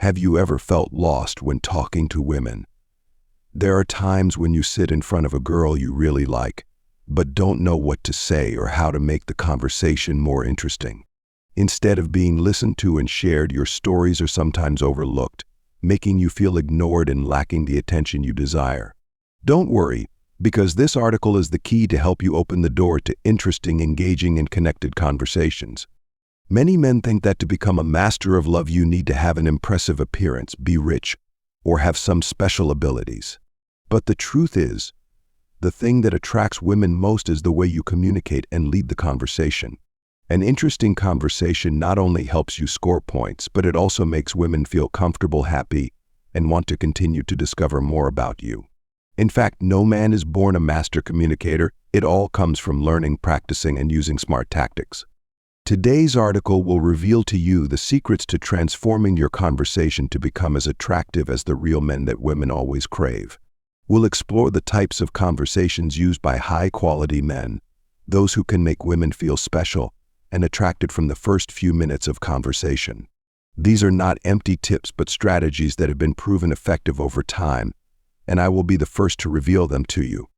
Have you ever felt lost when talking to women? There are times when you sit in front of a girl you really like, but don't know what to say or how to make the conversation more interesting. Instead of being listened to and shared, your stories are sometimes overlooked, making you feel ignored and lacking the attention you desire. Don't worry, because this article is the key to help you open the door to interesting, engaging, and connected conversations. Many men think that to become a master of love you need to have an impressive appearance, be rich, or have some special abilities. But the truth is, the thing that attracts women most is the way you communicate and lead the conversation. An interesting conversation not only helps you score points, but it also makes women feel comfortable, happy, and want to continue to discover more about you. In fact, no man is born a master communicator. It all comes from learning, practicing, and using smart tactics. Today's article will reveal to you the secrets to transforming your conversation to become as attractive as the real men that women always crave. We'll explore the types of conversations used by high-quality men, those who can make women feel special and attracted from the first few minutes of conversation. These are not empty tips, but strategies that have been proven effective over time, and I will be the first to reveal them to you.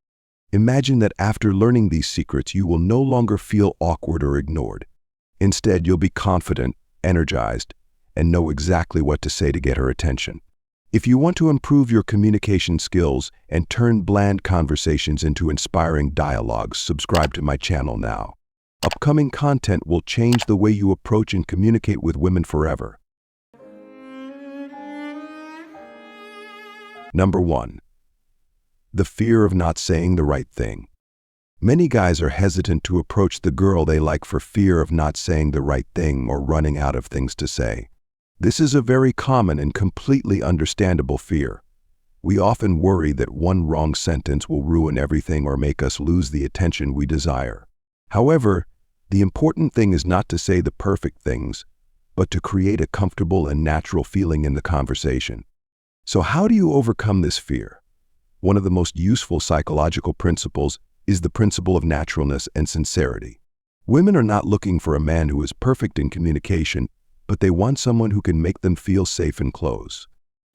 Imagine that after learning these secrets, you will no longer feel awkward or ignored. Instead, you'll be confident, energized, and know exactly what to say to get her attention. If you want to improve your communication skills and turn bland conversations into inspiring dialogues, subscribe to my channel now. Upcoming content will change the way you approach and communicate with women forever. Number 1. The fear of not saying the right thing. Many guys are hesitant to approach the girl they like for fear of not saying the right thing or running out of things to say. This is a very common and completely understandable fear. We often worry that one wrong sentence will ruin everything or make us lose the attention we desire. However, the important thing is not to say the perfect things, but to create a comfortable and natural feeling in the conversation. So how do you overcome this fear? One of the most useful psychological principles is the principle of naturalness and sincerity. Women are not looking for a man who is perfect in communication, but they want someone who can make them feel safe and close.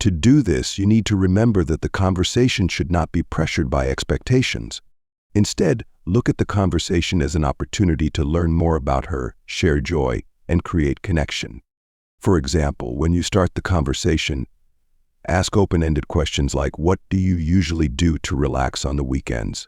To do this, you need to remember that the conversation should not be pressured by expectations. Instead, look at the conversation as an opportunity to learn more about her, share joy, and create connection. For example, when you start the conversation, ask open-ended questions like, "What do you usually do to relax on the weekends?"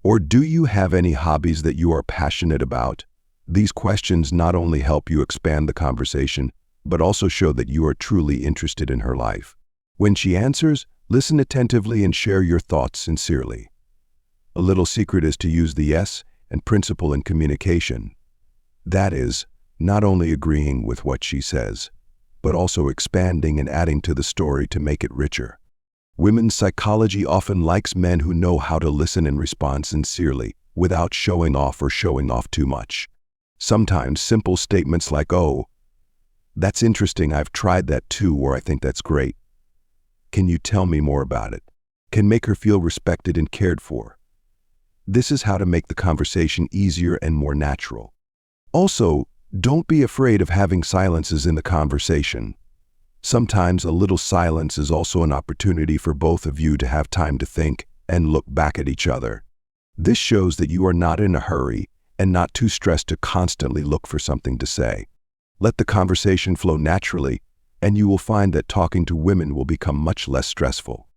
Or, "Do you have any hobbies that you are passionate about?" These questions not only help you expand the conversation, but also show that you are truly interested in her life. When she answers, listen attentively and share your thoughts sincerely. A little secret is to use the yes and principle in communication. That is, not only agreeing with what she says, but also expanding and adding to the story to make it richer. Women's psychology often likes men who know how to listen and respond sincerely, without showing off or showing off too much. Sometimes simple statements like, "Oh, that's interesting, I've tried that too," or "I think that's great. Can you tell me more about it?" can make her feel respected and cared for. This is how to make the conversation easier and more natural. Also, don't be afraid of having silences in the conversation. Sometimes a little silence is also an opportunity for both of you to have time to think and look back at each other. This shows that you are not in a hurry and not too stressed to constantly look for something to say. Let the conversation flow naturally, and you will find that talking to women will become much less stressful.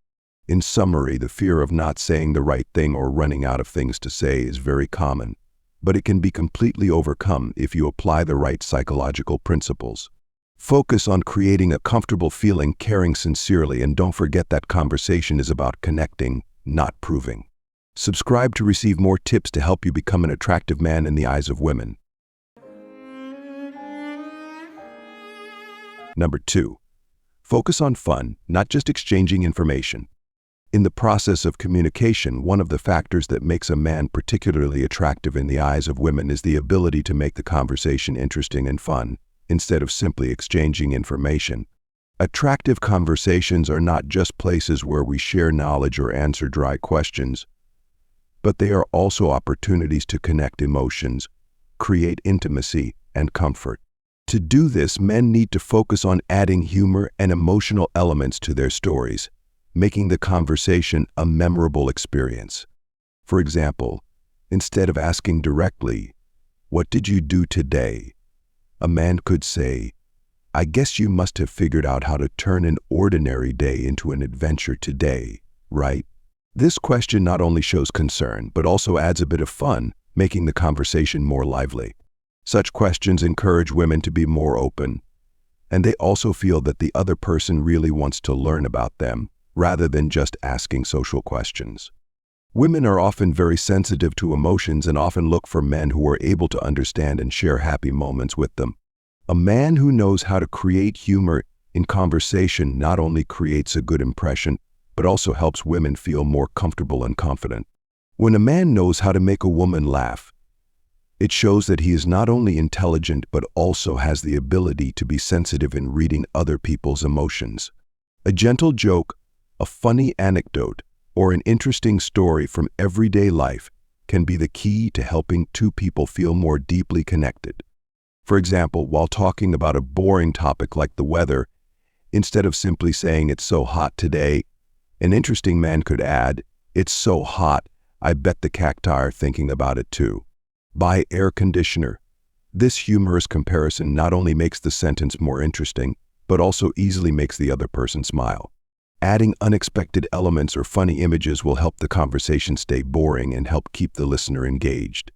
In summary, the fear of not saying the right thing or running out of things to say is very common, but it can be completely overcome if you apply the right psychological principles. Focus on creating a comfortable feeling, caring sincerely, and don't forget that conversation is about connecting, not proving. Subscribe to receive more tips to help you become an attractive man in the eyes of women. Number 2. Focus on fun, not just exchanging information. In the process of communication, one of the factors that makes a man particularly attractive in the eyes of women is the ability to make the conversation interesting and fun, instead of simply exchanging information. Attractive conversations are not just places where we share knowledge or answer dry questions, but they are also opportunities to connect emotions, create intimacy, and comfort. To do this, men need to focus on adding humor and emotional elements to their stories, making the conversation a memorable experience. For example, instead of asking directly, "What did you do today?" a man could say, "I guess you must have figured out how to turn an ordinary day into an adventure today, right?" This question not only shows concern, but also adds a bit of fun, making the conversation more lively. Such questions encourage women to be more open, and they also feel that the other person really wants to learn about them, rather than just asking social questions. Women are often very sensitive to emotions and often look for men who are able to understand and share happy moments with them. A man who knows how to create humor in conversation not only creates a good impression, but also helps women feel more comfortable and confident. When a man knows how to make a woman laugh, it shows that he is not only intelligent but also has the ability to be sensitive in reading other people's emotions. A gentle joke, a funny anecdote, or an interesting story from everyday life can be the key to helping two people feel more deeply connected. For example, while talking about a boring topic like the weather, instead of simply saying "it's so hot today," an interesting man could add, "It's so hot, I bet the cacti are thinking about it too." Buy air conditioner. This humorous comparison not only makes the sentence more interesting, but also easily makes the other person smile. Adding unexpected elements or funny images will help the conversation stay boring and help keep the listener engaged.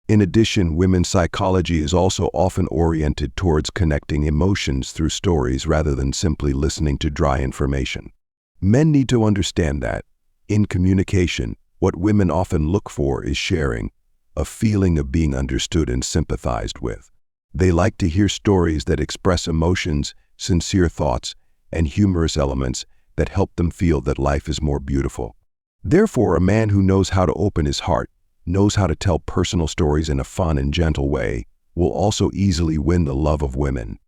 In addition, women's psychology is also often oriented towards connecting emotions through stories rather than simply listening to dry information. Men need to understand that, in communication, what women often look for is sharing, a feeling of being understood and sympathized with. They like to hear stories that express emotions, sincere thoughts, and humorous elements that help them feel that life is more beautiful. Therefore, a man who knows how to open his heart, knows how to tell personal stories in a fun and gentle way, will also easily win the love of women.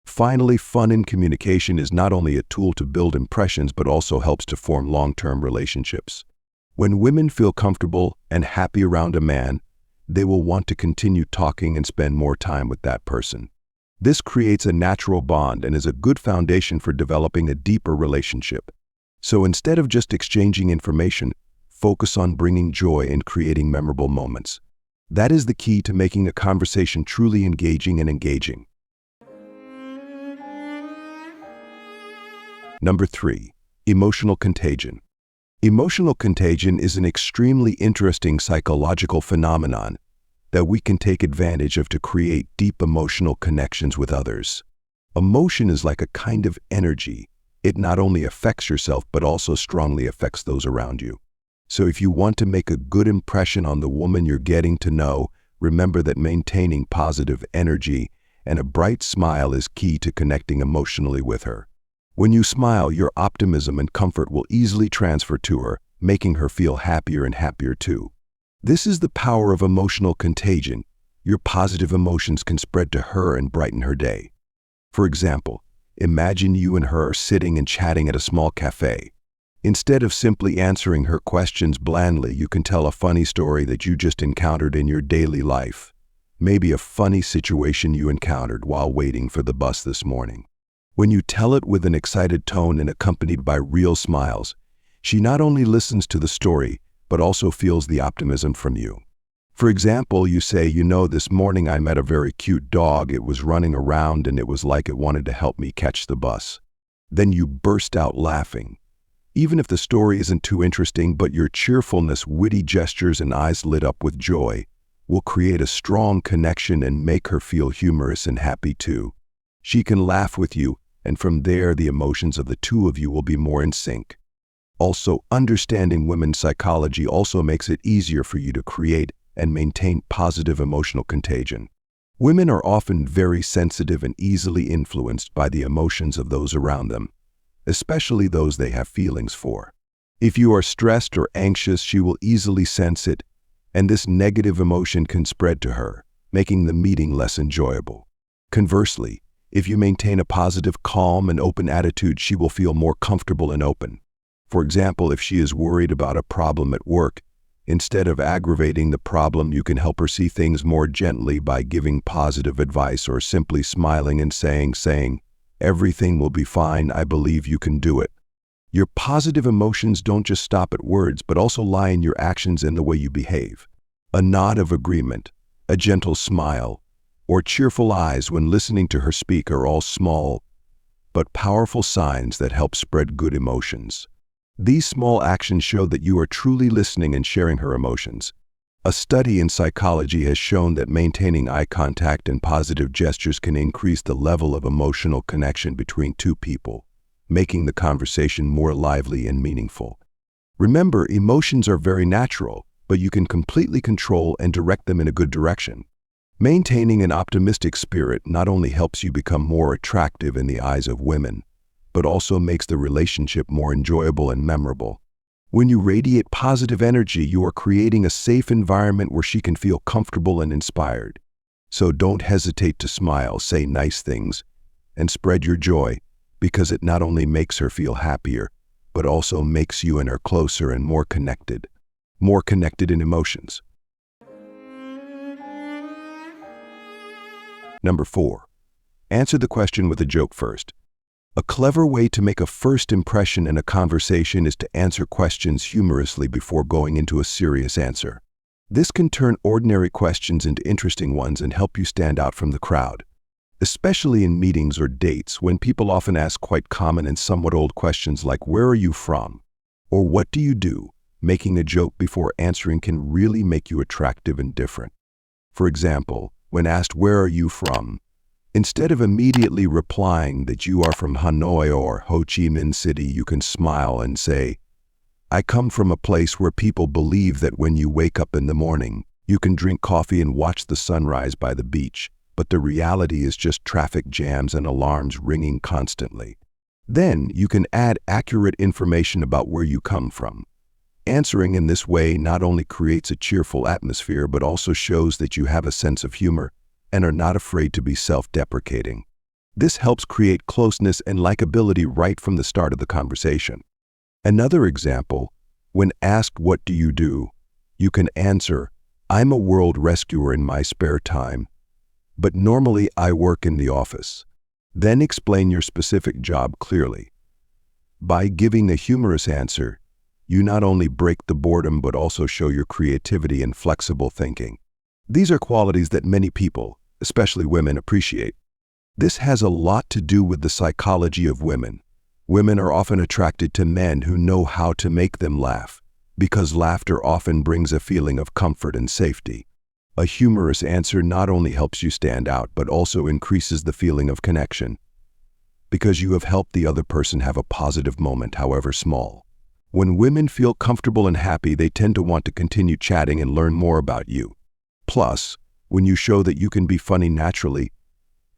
Finally, fun in communication is not only a tool to build impressions but also helps to form long-term relationships. When women feel comfortable and happy around a man, they will want to continue talking and spend more time with that person. This creates a natural bond and is a good foundation for developing a deeper relationship. So instead of just exchanging information, focus on bringing joy and creating memorable moments. That is the key to making a conversation truly engaging and engaging. Number 3, emotional contagion. Emotional contagion is an extremely interesting psychological phenomenon that we can take advantage of to create deep emotional connections with others. Emotion is like a kind of energy. It not only affects yourself but also strongly affects those around you. So if you want to make a good impression on the woman you're getting to know, remember that maintaining positive energy and a bright smile is key to connecting emotionally with her. When you smile, your optimism and comfort will easily transfer to her, making her feel happier and happier too. This is the power of emotional contagion. Your positive emotions can spread to her and brighten her day. For example, imagine you and her are sitting and chatting at a small cafe. Instead of simply answering her questions blandly, you can tell a funny story that you just encountered in your daily life. Maybe a funny situation you encountered while waiting for the bus this morning. When you tell it with an excited tone and accompanied by real smiles, she not only listens to the story, but also feels the optimism from you. For example, you say, "This morning I met a very cute dog. It was running around and it was like it wanted to help me catch the bus." Then you burst out laughing. Even if the story isn't too interesting, but your cheerfulness, witty gestures, and eyes lit up with joy will create a strong connection and make her feel humorous and happy too. She can laugh with you, and from there the emotions of the two of you will be more in sync. Also, understanding women's psychology also makes it easier for you to create and maintain positive emotional contagion. Women are often very sensitive and easily influenced by the emotions of those around them, especially those they have feelings for. If you are stressed or anxious, she will easily sense it, and this negative emotion can spread to her, making the meeting less enjoyable. Conversely, if you maintain a positive, calm, and open attitude, she will feel more comfortable and open. For example, if she is worried about a problem at work, Instead of aggravating the problem, you can help her see things more gently by giving positive advice or simply smiling and saying, "Everything will be fine, I believe you can do it." Your positive emotions don't just stop at words, but also lie in your actions and the way you behave. A nod of agreement, a gentle smile, or cheerful eyes when listening to her speak are all small but powerful signs that help spread good emotions. These small actions show that you are truly listening and sharing her emotions. A study in psychology has shown that maintaining eye contact and positive gestures can increase the level of emotional connection between two people, making the conversation more lively and meaningful. Remember, emotions are very natural, but you can completely control and direct them in a good direction. Maintaining an optimistic spirit not only helps you become more attractive in the eyes of women, but also makes the relationship more enjoyable and memorable. When you radiate positive energy, you are creating a safe environment where she can feel comfortable and inspired. So don't hesitate to smile, say nice things, and spread your joy, because it not only makes her feel happier, but also makes you and her closer and more connected in emotions. Number 4. Answer the question with a joke first. A clever way to make a first impression in a conversation is to answer questions humorously before going into a serious answer. This can turn ordinary questions into interesting ones and help you stand out from the crowd, especially in meetings or dates when people often ask quite common and somewhat old questions like "Where are you from?" or "What do you do?" Making a joke before answering can really make you attractive and different. For example, when asked "Where are you from?" instead of immediately replying that you are from Hanoi or Ho Chi Minh City, you can smile and say, "I come from a place where people believe that when you wake up in the morning, you can drink coffee and watch the sunrise by the beach, but the reality is just traffic jams and alarms ringing constantly." Then you can add accurate information about where you come from. Answering in this way not only creates a cheerful atmosphere, but also shows that you have a sense of humor and are not afraid to be self-deprecating. This helps create closeness and likability right from the start of the conversation. Another example, when asked "What do you do?" you can answer, "I'm a world rescuer in my spare time, but normally I work in the office." Then explain your specific job clearly. By giving a humorous answer, you not only break the boredom but also show your creativity and flexible thinking. These are qualities that many people, especially women, appreciate. This has a lot to do with the psychology of women. Women are often attracted to men who know how to make them laugh, because laughter often brings a feeling of comfort and safety. A humorous answer not only helps you stand out, but also increases the feeling of connection, because you have helped the other person have a positive moment, however small. When women feel comfortable and happy, they tend to want to continue chatting and learn more about you. Plus, when you show that you can be funny naturally,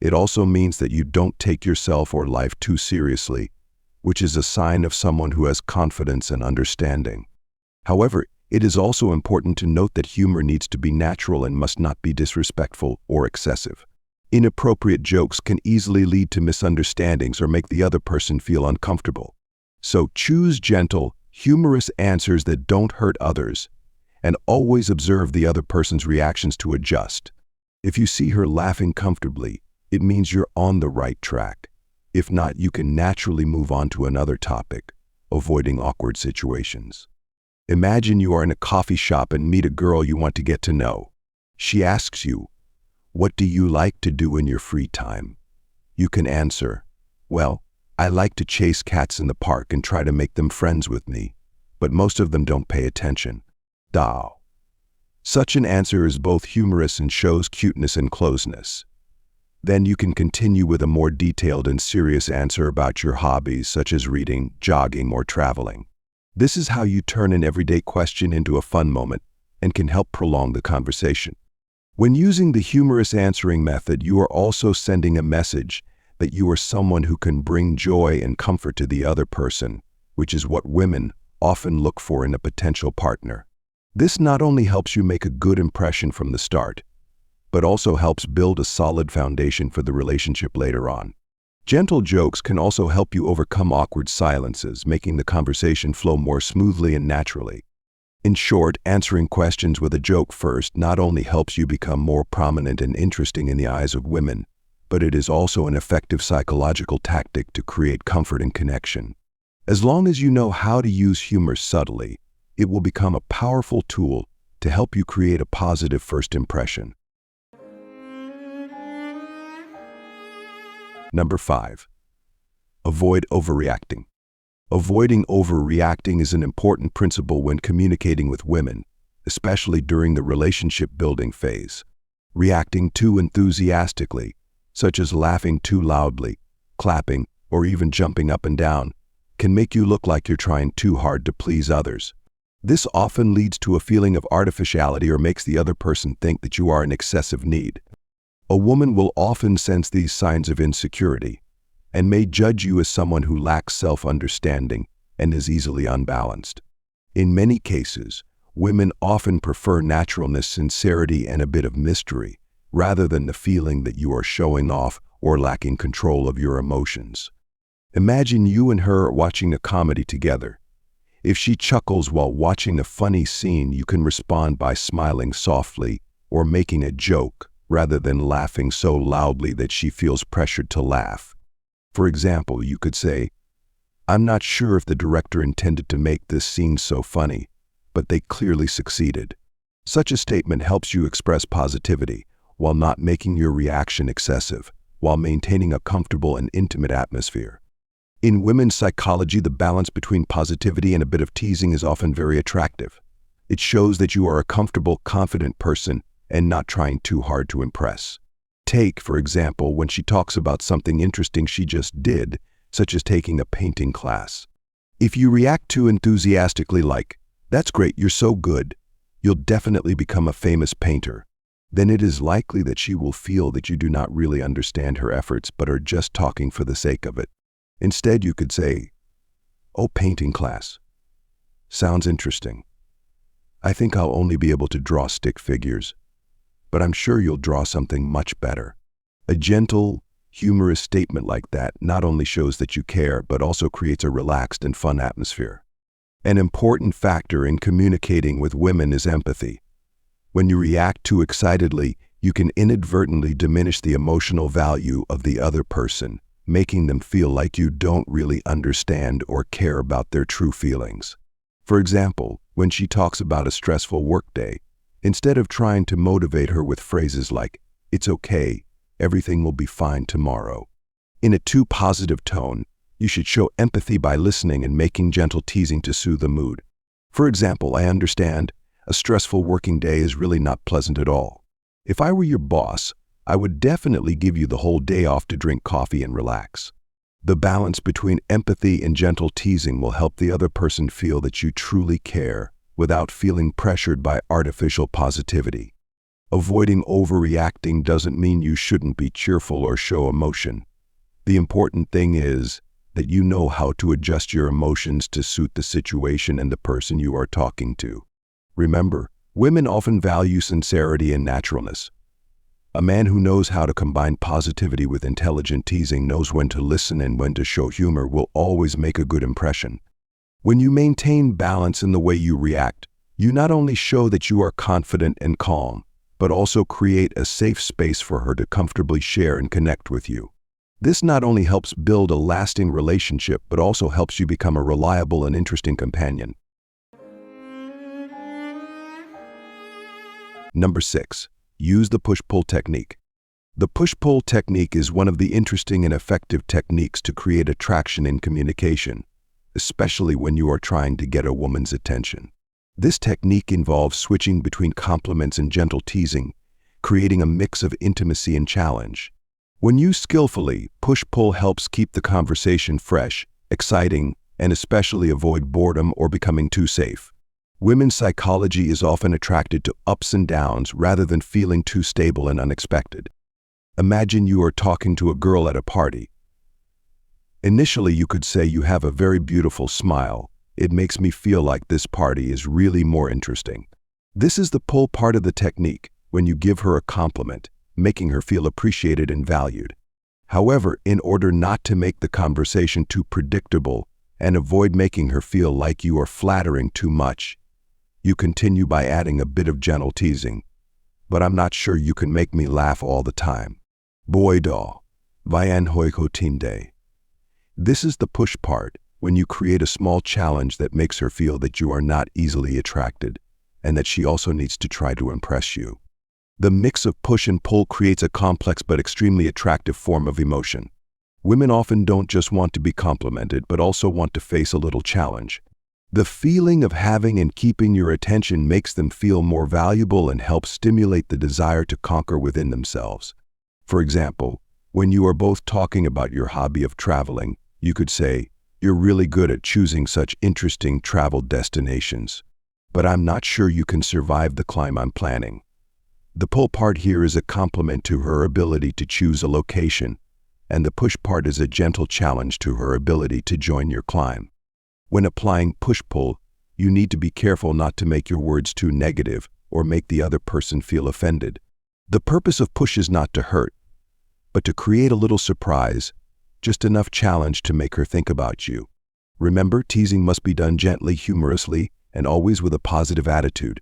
it also means that you don't take yourself or life too seriously, which is a sign of someone who has confidence and understanding. However, it is also important to note that humor needs to be natural and must not be disrespectful or excessive. Inappropriate jokes can easily lead to misunderstandings or make the other person feel uncomfortable. So choose gentle, humorous answers that don't hurt others, and always observe the other person's reactions to adjust. If you see her laughing comfortably, it means you're on the right track. If not, you can naturally move on to another topic, avoiding awkward situations. Imagine you are in a coffee shop and meet a girl you want to get to know. She asks you, "What do you like to do in your free time?" You can answer, "Well, I like to chase cats in the park and try to make them friends with me, but most of them don't pay attention." Dao. Such an answer is both humorous and shows cuteness and closeness. Then you can continue with a more detailed and serious answer about your hobbies, such as reading, jogging, or traveling. This is how you turn an everyday question into a fun moment and can help prolong the conversation. When using the humorous answering method, you are also sending a message that you are someone who can bring joy and comfort to the other person, which is what women often look for in a potential partner. This not only helps you make a good impression from the start, but also helps build a solid foundation for the relationship later on. Gentle jokes can also help you overcome awkward silences, making the conversation flow more smoothly and naturally. In short, answering questions with a joke first not only helps you become more prominent and interesting in the eyes of women, but it is also an effective psychological tactic to create comfort and connection. As long as you know how to use humor subtly, it will become a powerful tool to help you create a positive first impression. Number 5. Avoid overreacting. Avoiding overreacting is an important principle when communicating with women, especially during the relationship-building phase. Reacting too enthusiastically, such as laughing too loudly, clapping, or even jumping up and down, can make you look like you're trying too hard to please others. This often leads to a feeling of artificiality or makes the other person think that you are in excessive need. A woman will often sense these signs of insecurity and may judge you as someone who lacks self-understanding and is easily unbalanced. In many cases, women often prefer naturalness, sincerity, and a bit of mystery, rather than the feeling that you are showing off or lacking control of your emotions. Imagine you and her watching a comedy together. If she chuckles while watching a funny scene, you can respond by smiling softly or making a joke rather than laughing so loudly that she feels pressured to laugh. For example, you could say, "I'm not sure if the director intended to make this scene so funny, but they clearly succeeded." Such a statement helps you express positivity while not making your reaction excessive, while maintaining a comfortable and intimate atmosphere. In women's psychology, the balance between positivity and a bit of teasing is often very attractive. It shows that you are a comfortable, confident person and not trying too hard to impress. Take, for example, when she talks about something interesting she just did, such as taking a painting class. If you react too enthusiastically like, "That's great, you're so good, you'll definitely become a famous painter," then it is likely that she will feel that you do not really understand her efforts but are just talking for the sake of it. Instead, you could say, "Oh, painting class. Sounds interesting. I think I'll only be able to draw stick figures, but I'm sure you'll draw something much better." A gentle, humorous statement like that not only shows that you care, but also creates a relaxed and fun atmosphere. An important factor in communicating with women is empathy. When you react too excitedly, you can inadvertently diminish the emotional value of the other person, making them feel like you don't really understand or care about their true feelings. For example, when she talks about a stressful workday, instead of trying to motivate her with phrases like, "It's okay, everything will be fine tomorrow," in a too positive tone, you should show empathy by listening and making gentle teasing to soothe the mood. For example, "I understand, a stressful working day is really not pleasant at all. If I were your boss, I would definitely give you the whole day off to drink coffee and relax." The balance between empathy and gentle teasing will help the other person feel that you truly care without feeling pressured by artificial positivity. Avoiding overreacting doesn't mean you shouldn't be cheerful or show emotion. The important thing is that you know how to adjust your emotions to suit the situation and the person you are talking to. Remember, women often value sincerity and naturalness. A man who knows how to combine positivity with intelligent teasing, knows when to listen and when to show humor, will always make a good impression. When you maintain balance in the way you react, you not only show that you are confident and calm, but also create a safe space for her to comfortably share and connect with you. This not only helps build a lasting relationship, but also helps you become a reliable and interesting companion. Number 6. Use the push-pull technique. The push-pull technique is one of the interesting and effective techniques to create attraction in communication, especially when you are trying to get a woman's attention. This technique involves switching between compliments and gentle teasing, creating a mix of intimacy and challenge. When used skillfully, push-pull helps keep the conversation fresh, exciting, and especially avoid boredom or becoming too safe. Women's psychology is often attracted to ups and downs rather than feeling too stable and unexpected. Imagine you are talking to a girl at a party. Initially, you could say, "You have a very beautiful smile. It makes me feel like this party is really more interesting." This is the pull part of the technique, when you give her a compliment, making her feel appreciated and valued. However, in order not to make the conversation too predictable and avoid making her feel like you are flattering too much, You continue by adding a bit of gentle teasing. But I'm not sure you can make me laugh all the time. Boy do, vayan hoiko tinde. This is the push part, when you create a small challenge that makes her feel that you are not easily attracted, and that she also needs to try to impress you. The mix of push and pull creates a complex but extremely attractive form of emotion. Women often don't just want to be complimented, but also want to face a little challenge. The feeling of having and keeping your attention makes them feel more valuable and helps stimulate the desire to conquer within themselves. For example, when you are both talking about your hobby of traveling, you could say, "You're really good at choosing such interesting travel destinations, but I'm not sure you can survive the climb I'm planning." The pull part here is a compliment to her ability to choose a location, and the push part is a gentle challenge to her ability to join your climb. When applying push-pull, you need to be careful not to make your words too negative or make the other person feel offended. The purpose of push is not to hurt, but to create a little surprise, just enough challenge to make her think about you. Remember, teasing must be done gently, humorously, and always with a positive attitude.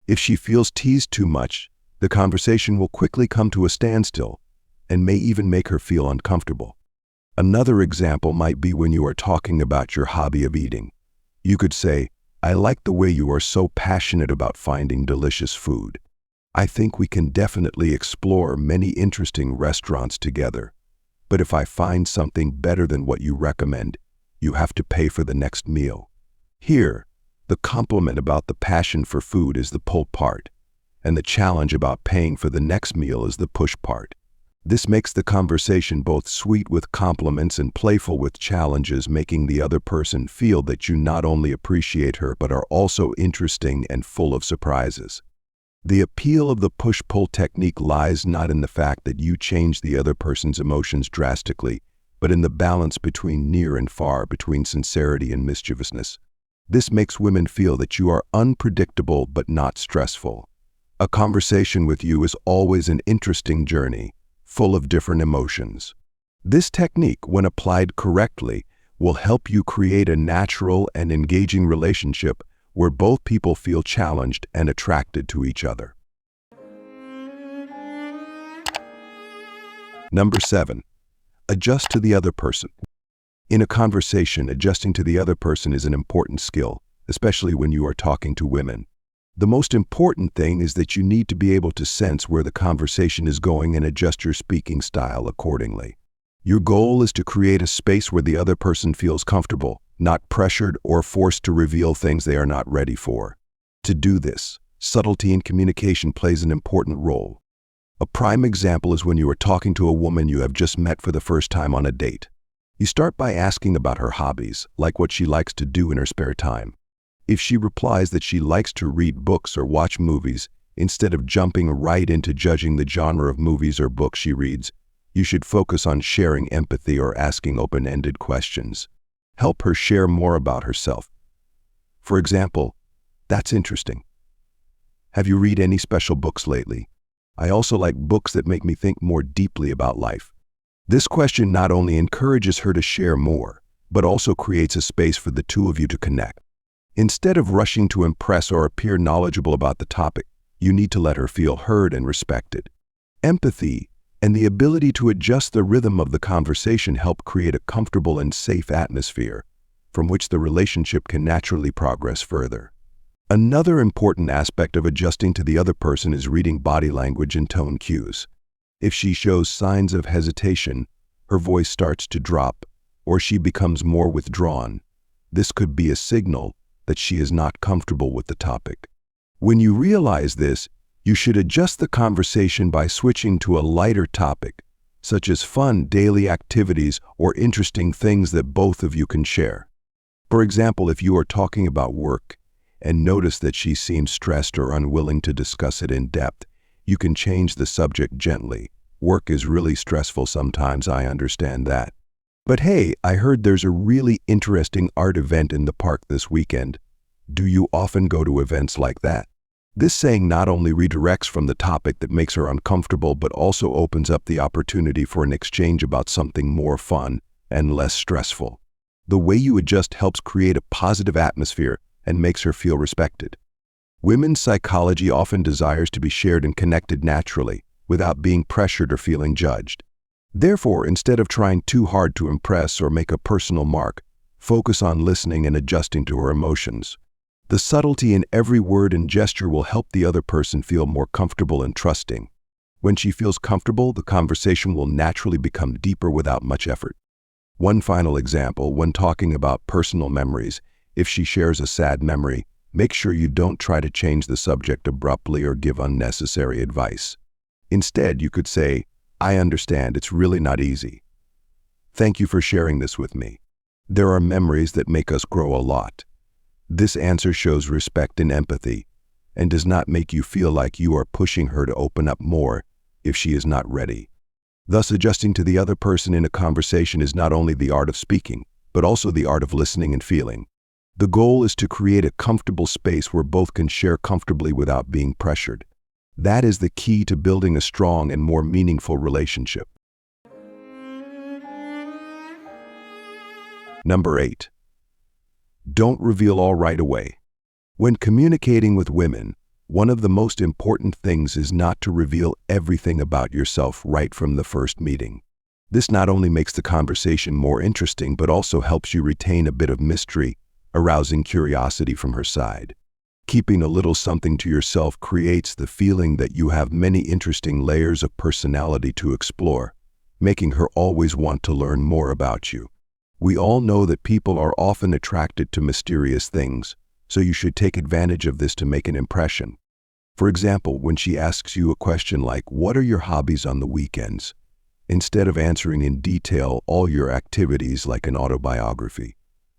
If she feels teased too much, the conversation will quickly come to a standstill and may even make her feel uncomfortable. Another example might be when you are talking about your hobby of eating. You could say, "I like the way you are so passionate about finding delicious food. I think we can definitely explore many interesting restaurants together. But if I find something better than what you recommend, you have to pay for the next meal." Here, the compliment about the passion for food is the pull part, and the challenge about paying for the next meal is the push part. This makes the conversation both sweet with compliments and playful with challenges, making the other person feel that you not only appreciate her but are also interesting and full of surprises. The appeal of the push-pull technique lies not in the fact that you change the other person's emotions drastically, but in the balance between near and far, between sincerity and mischievousness. This makes women feel that you are unpredictable but not stressful. A conversation with you is always an interesting journey, full of different emotions. This technique, when applied correctly, will help you create a natural and engaging relationship where both people feel challenged and attracted to each other. Number 7. Adjust to the other person. In a conversation, adjusting to the other person is an important skill, especially when you are talking to women. The most important thing is that you need to be able to sense where the conversation is going and adjust your speaking style accordingly. Your goal is to create a space where the other person feels comfortable, not pressured or forced to reveal things they are not ready for. To do this, subtlety in communication plays an important role. A prime example is when you are talking to a woman you have just met for the first time on a date. You start by asking about her hobbies, like what she likes to do in her spare time. If she replies that she likes to read books or watch movies, instead of jumping right into judging the genre of movies or books she reads, you should focus on sharing empathy or asking open-ended questions. Help her share more about herself. For example, "That's interesting. Have you read any special books lately? I also like books that make me think more deeply about life." This question not only encourages her to share more, but also creates a space for the two of you to connect. Instead of rushing to impress or appear knowledgeable about the topic, you need to let her feel heard and respected. Empathy and the ability to adjust the rhythm of the conversation help create a comfortable and safe atmosphere from which the relationship can naturally progress further. Another important aspect of adjusting to the other person is reading body language and tone cues. If she shows signs of hesitation, her voice starts to drop, or she becomes more withdrawn, this could be a signal that she is not comfortable with the topic. When you realize this, you should adjust the conversation by switching to a lighter topic, such as fun daily activities or interesting things that both of you can share. For example, if you are talking about work and notice that she seems stressed or unwilling to discuss it in depth, you can change the subject gently. "Work is really stressful sometimes, I understand that. But hey, I heard there's a really interesting art event in the park this weekend. Do you often go to events like that?" This saying not only redirects from the topic that makes her uncomfortable, but also opens up the opportunity for an exchange about something more fun and less stressful. The way you adjust helps create a positive atmosphere and makes her feel respected. Women's psychology often desires to be shared and connected naturally, without being pressured or feeling judged. Therefore, instead of trying too hard to impress or make a personal mark, focus on listening and adjusting to her emotions. The subtlety in every word and gesture will help the other person feel more comfortable and trusting. When she feels comfortable, the conversation will naturally become deeper without much effort. One final example, when talking about personal memories, if she shares a sad memory, make sure you don't try to change the subject abruptly or give unnecessary advice. Instead, you could say, "I understand, it's really not easy. Thank you for sharing this with me. There are memories that make us grow a lot." This answer shows respect and empathy, and does not make you feel like you are pushing her to open up more if she is not ready. Thus, adjusting to the other person in a conversation is not only the art of speaking, but also the art of listening and feeling. The goal is to create a comfortable space where both can share comfortably without being pressured. That is the key to building a strong and more meaningful relationship. Number 8. Don't reveal all right away. When communicating with women, one of the most important things is not to reveal everything about yourself right from the first meeting. This not only makes the conversation more interesting, but also helps you retain a bit of mystery, arousing curiosity from her side. Keeping a little something to yourself creates the feeling that you have many interesting layers of personality to explore, making her always want to learn more about you. We all know that people are often attracted to mysterious things, so you should take advantage of this to make an impression. For example, when she asks you a question like, "What are your hobbies on the weekends?" instead of answering in detail all your activities like an autobiography,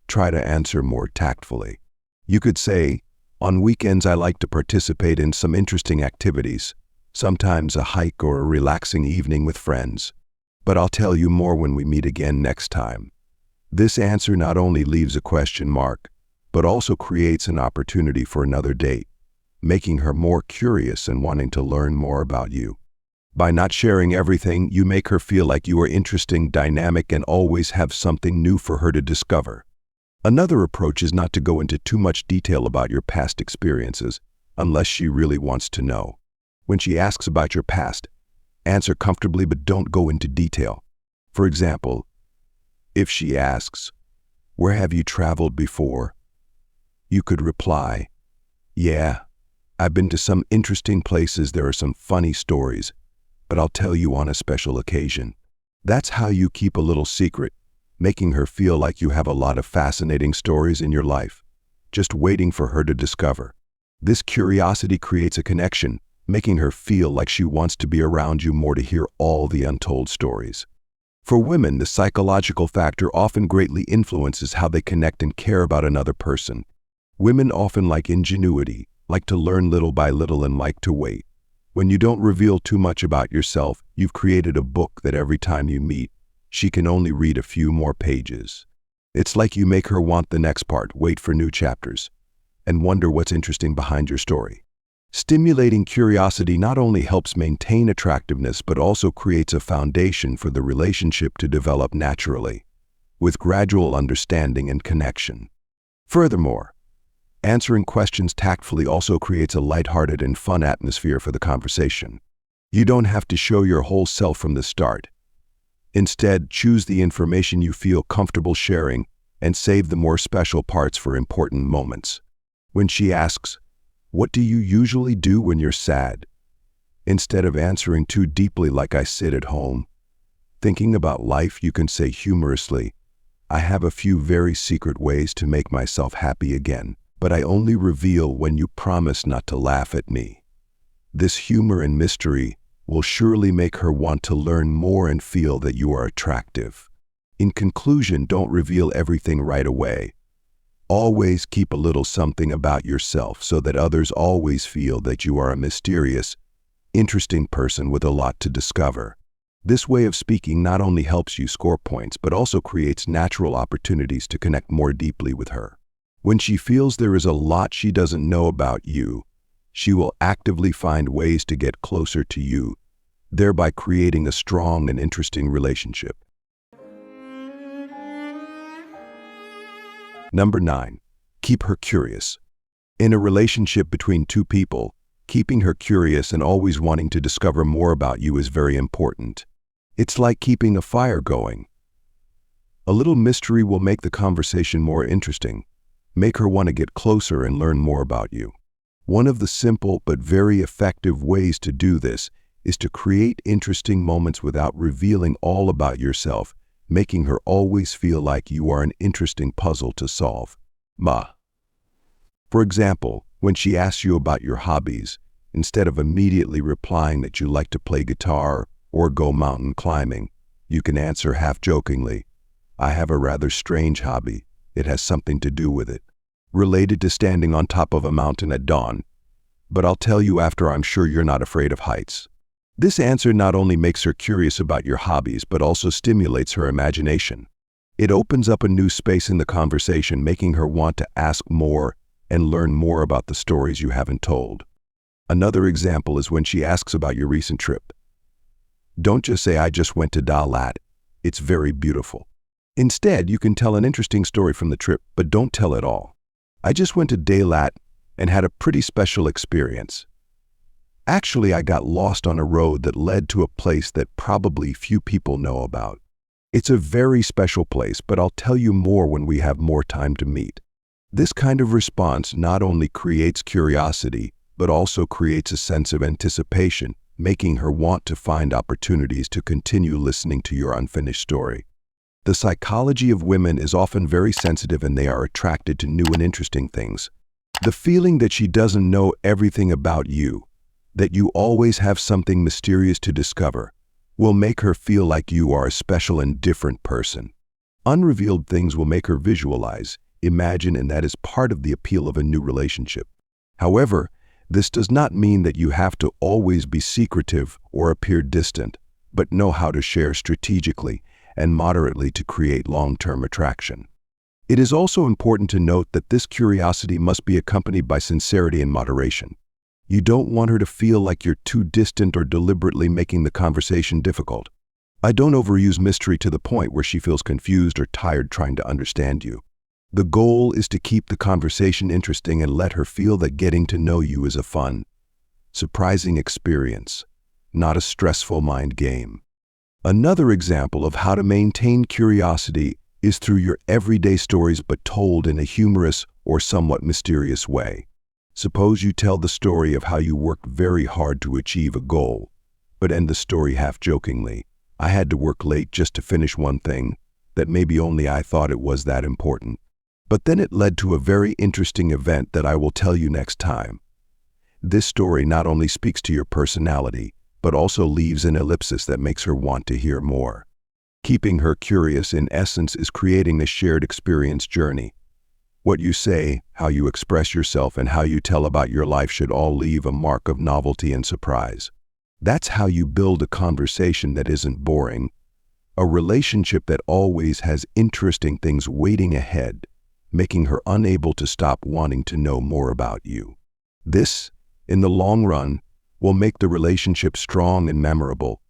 try to answer more tactfully. You could say, "On weekends I like to participate in some interesting activities, sometimes a hike or a relaxing evening with friends. But I'll tell you more when we meet again next time." This answer not only leaves a question mark, but also creates an opportunity for another date, making her more curious and wanting to learn more about you. By not sharing everything, you make her feel like you are interesting, dynamic, and always have something new for her to discover. Another approach is not to go into too much detail about your past experiences, unless she really wants to know. When she asks about your past, answer comfortably but don't go into detail. For example, if she asks, "Where have you traveled before?" you could reply, "Yeah, I've been to some interesting places. There are some funny stories, but I'll tell you on a special occasion." That's how you keep a little secret, making her feel like you have a lot of fascinating stories in your life, just waiting for her to discover. This curiosity creates a connection, making her feel like she wants to be around you more to hear all the untold stories. For women, the psychological factor often greatly influences how they connect and care about another person. Women often like ingenuity, like to learn little by little, and like to wait. When you don't reveal too much about yourself, you've created a book that every time you meet, she can only read a few more pages. It's like you make her want the next part, wait for new chapters, and wonder what's interesting behind your story. Stimulating curiosity not only helps maintain attractiveness, but also creates a foundation for the relationship to develop naturally, with gradual understanding and connection. Furthermore, answering questions tactfully also creates a lighthearted and fun atmosphere for the conversation. You don't have to show your whole self from the start. Instead, choose the information you feel comfortable sharing and save the more special parts for important moments. When she asks, "What do you usually do when you're sad?" instead of answering too deeply like, "I sit at home thinking about life," you can say humorously, "I have a few very secret ways to make myself happy again, but I only reveal when you promise not to laugh at me." This humor and mystery will surely make her want to learn more and feel that you are attractive. In conclusion, don't reveal everything right away. Always keep a little something about yourself so that others always feel that you are a mysterious, interesting person with a lot to discover. This way of speaking not only helps you score points, but also creates natural opportunities to connect more deeply with her. When she feels there is a lot she doesn't know about you, she will actively find ways to get closer to you, thereby creating a strong and interesting relationship. Number 9. Keep her curious. In a relationship between two people, keeping her curious and always wanting to discover more about you is very important. It's like keeping a fire going. A little mystery will make the conversation more interesting, make her want to get closer and learn more about you. One of the simple but very effective ways to do this is to create interesting moments without revealing all about yourself, making her always feel like you are an interesting puzzle to solve. For example, when she asks you about your hobbies, instead of immediately replying that you like to play guitar or go mountain climbing, you can answer half-jokingly, "I have a rather strange hobby. It has something to do with it, related to standing on top of a mountain at dawn. But I'll tell you after. I'm sure you're not afraid of heights." This answer not only makes her curious about your hobbies, but also stimulates her imagination. It opens up a new space in the conversation, making her want to ask more and learn more about the stories you haven't told. Another example is when she asks about your recent trip. Don't just say, "I just went to Dalat. It's very beautiful." Instead, you can tell an interesting story from the trip, but don't tell it all. "I just went to Dalat and had a pretty special experience. Actually, I got lost on a road that led to a place that probably few people know about. It's a very special place, but I'll tell you more when we have more time to meet." This kind of response not only creates curiosity, but also creates a sense of anticipation, making her want to find opportunities to continue listening to your unfinished story. The psychology of women is often very sensitive, and they are attracted to new and interesting things. The feeling that she doesn't know everything about you, that you always have something mysterious to discover, will make her feel like you are a special and different person. Unrevealed things will make her visualize, imagine, and that is part of the appeal of a new relationship. However, this does not mean that you have to always be secretive or appear distant, but know how to share strategically and moderately to create long-term attraction. It is also important to note that this curiosity must be accompanied by sincerity and moderation. You don't want her to feel like you're too distant or deliberately making the conversation difficult. I don't overuse mystery to the point where she feels confused or tired trying to understand you. The goal is to keep the conversation interesting and let her feel that getting to know you is a fun, surprising experience, not a stressful mind game. Another example of how to maintain curiosity is through your everyday stories, but told in a humorous or somewhat mysterious way. Suppose you tell the story of how you worked very hard to achieve a goal, but end the story half-jokingly. "I had to work late just to finish one thing that maybe only I thought it was that important. But then it led to a very interesting event that I will tell you next time." This story not only speaks to your personality, but also leaves an ellipsis that makes her want to hear more. Keeping her curious, in essence, is creating a shared experience journey. What you say, how you express yourself, and how you tell about your life should all leave a mark of novelty and surprise. That's how you build a conversation that isn't boring, a relationship that always has interesting things waiting ahead, making her unable to stop wanting to know more about you. This, in the long run, will make the relationship strong and memorable,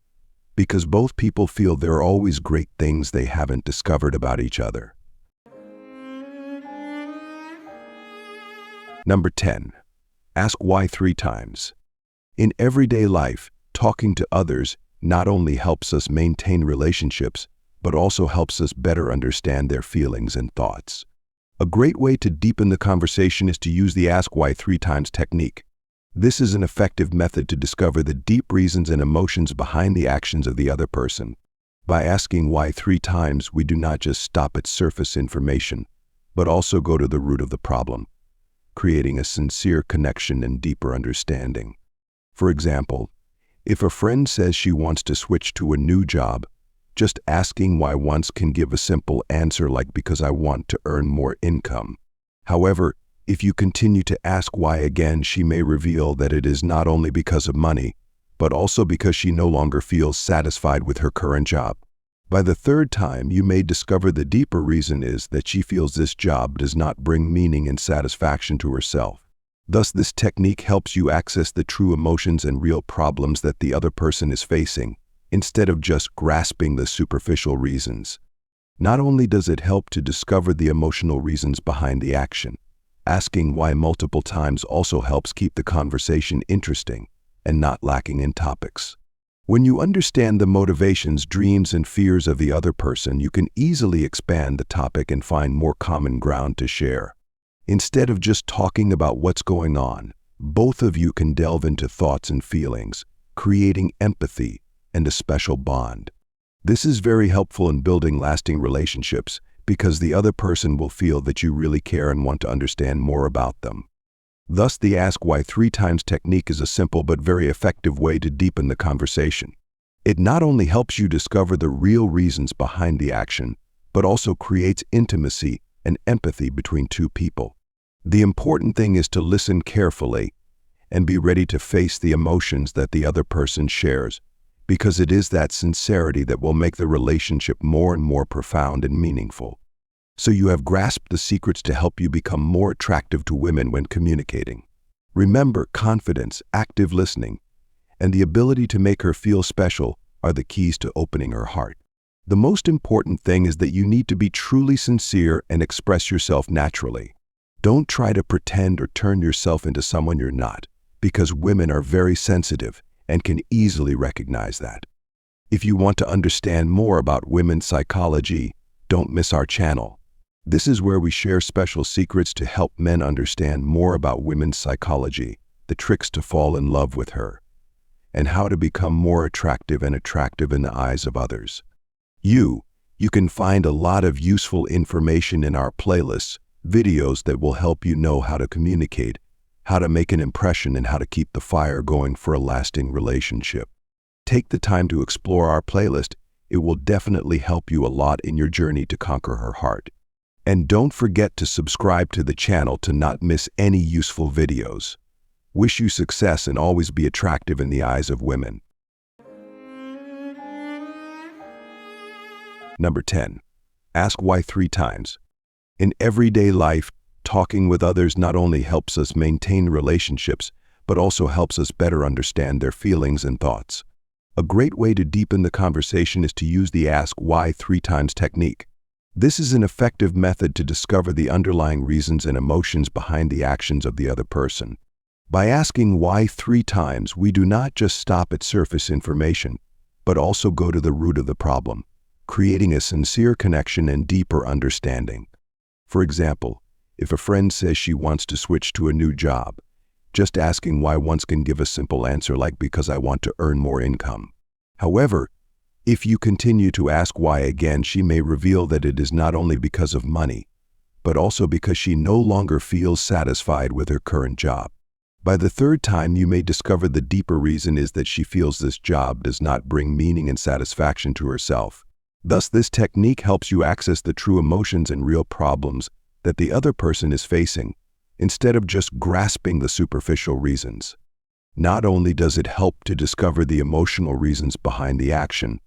because both people feel there are always great things they haven't discovered about each other. Number 10. Ask why 3 times. In everyday life, talking to others not only helps us maintain relationships, but also helps us better understand their feelings and thoughts. A great way to deepen the conversation is to use the Ask Why 3 times technique. This is an effective method to discover the deep reasons and emotions behind the actions of the other person. By asking why 3 times, we do not just stop at surface information, but also go to the root of the problem, creating a sincere connection and deeper understanding. For example, if a friend says she wants to switch to a new job, just asking why once can give a simple answer like "because I want to earn more income." However, if you continue to ask why again, she may reveal that it is not only because of money, but also because she no longer feels satisfied with her current job. By the 3rd time, you may discover the deeper reason is that she feels this job does not bring meaning and satisfaction to herself. Thus, this technique helps you access the true emotions and real problems that the other person is facing, instead of just grasping the superficial reasons. Not only does it help to discover the emotional reasons behind the action, Asking why multiple times also helps keep the conversation interesting and not lacking in topics. When you understand the motivations, dreams, and fears of the other person, you can easily expand the topic and find more common ground to share. Instead of just talking about what's going on, both of you can delve into thoughts and feelings, creating empathy and a special bond. This is very helpful in building lasting relationships because the other person will feel that you really care and want to understand more about them. Thus, the Ask Why 3 Times technique is a simple but very effective way to deepen the conversation. It not only helps you discover the real reasons behind the action, but also creates intimacy and empathy between two people. The important thing is to listen carefully and be ready to face the emotions that the other person shares, because it is that sincerity that will make the relationship more and more profound and meaningful. So you have grasped the secrets to help you become more attractive to women when communicating. Remember, confidence, active listening, and the ability to make her feel special are the keys to opening her heart. The most important thing is that you need to be truly sincere and express yourself naturally. Don't try to pretend or turn yourself into someone you're not, because women are very sensitive and can easily recognize that. If you want to understand more about women's psychology, don't miss our channel. This is where we share special secrets to help men understand more about women's psychology, the tricks to fall in love with her, and how to become more attractive in the eyes of others. You can find a lot of useful information in our playlists, videos that will help you know how to communicate, how to make an impression, and how to keep the fire going for a lasting relationship. Take the time to explore our playlist. It will definitely help you a lot in your journey to conquer her heart. And don't forget to subscribe to the channel to not miss any useful videos. Wish you success and always be attractive in the eyes of women. Number 10. Ask why 3 times. In everyday life, talking with others not only helps us maintain relationships, but also helps us better understand their feelings and thoughts. A great way to deepen the conversation is to use the Ask Why 3 Times technique. This is an effective method to discover the underlying reasons and emotions behind the actions of the other person. By asking why 3 times, we do not just stop at surface information, but also go to the root of the problem, creating a sincere connection and deeper understanding. For example, if a friend says she wants to switch to a new job, just asking why once can give a simple answer like because I want to earn more income. However, if you continue to ask why again, she may reveal that it is not only because of money, but also because she no longer feels satisfied with her current job. By the 3rd time, you may discover the deeper reason is that she feels this job does not bring meaning and satisfaction to herself. Thus, this technique helps you access the true emotions and real problems that the other person is facing, instead of just grasping the superficial reasons. Not only does it help to discover the emotional reasons behind the action,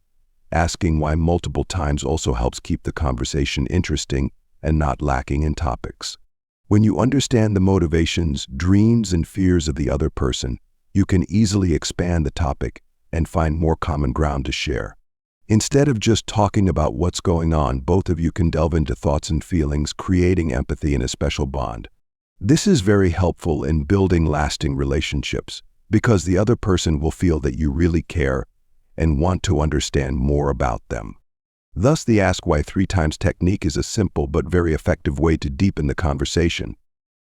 asking why multiple times also helps keep the conversation interesting and not lacking in topics. When you understand the motivations, dreams, and fears of the other person, you can easily expand the topic and find more common ground to share. Instead of just talking about what's going on, both of you can delve into thoughts and feelings, creating empathy and a special bond. This is very helpful in building lasting relationships because the other person will feel that you really care and want to understand more about them. Thus, the Ask Why 3 Times technique is a simple but very effective way to deepen the conversation.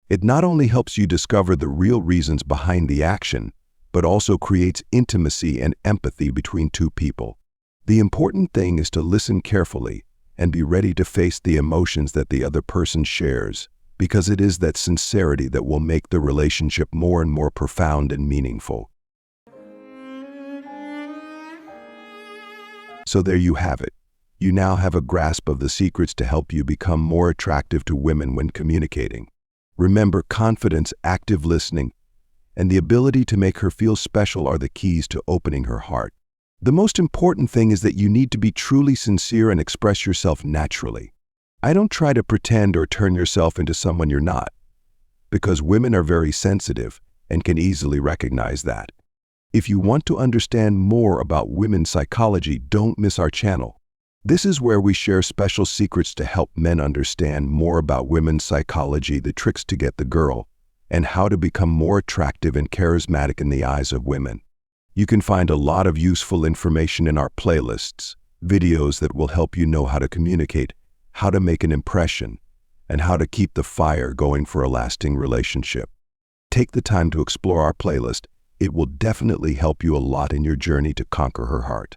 It not only helps you discover the real reasons behind the action, but also creates intimacy and empathy between two people. The important thing is to listen carefully and be ready to face the emotions that the other person shares, because it is that sincerity that will make the relationship more and more profound and meaningful. So there you have it. You now have a grasp of the secrets to help you become more attractive to women when communicating. Remember, confidence, active listening, and the ability to make her feel special are the keys to opening her heart. The most important thing is that you need to be truly sincere and express yourself naturally. I don't try to pretend or turn yourself into someone you're not, because women are very sensitive and can easily recognize that. If you want to understand more about women's psychology, don't miss our channel. This is where we share special secrets to help men understand more about women's psychology, the tricks to get the girl, and how to become more attractive and charismatic in the eyes of women. You can find a lot of useful information in our playlists, videos that will help you know how to communicate, how to make an impression, and how to keep the fire going for a lasting relationship. Take the time to explore our playlist. It will definitely help you a lot in your journey to conquer her heart.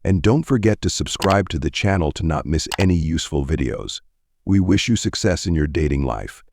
And don't forget to subscribe to the channel to not miss any useful videos. We wish you success in your dating life.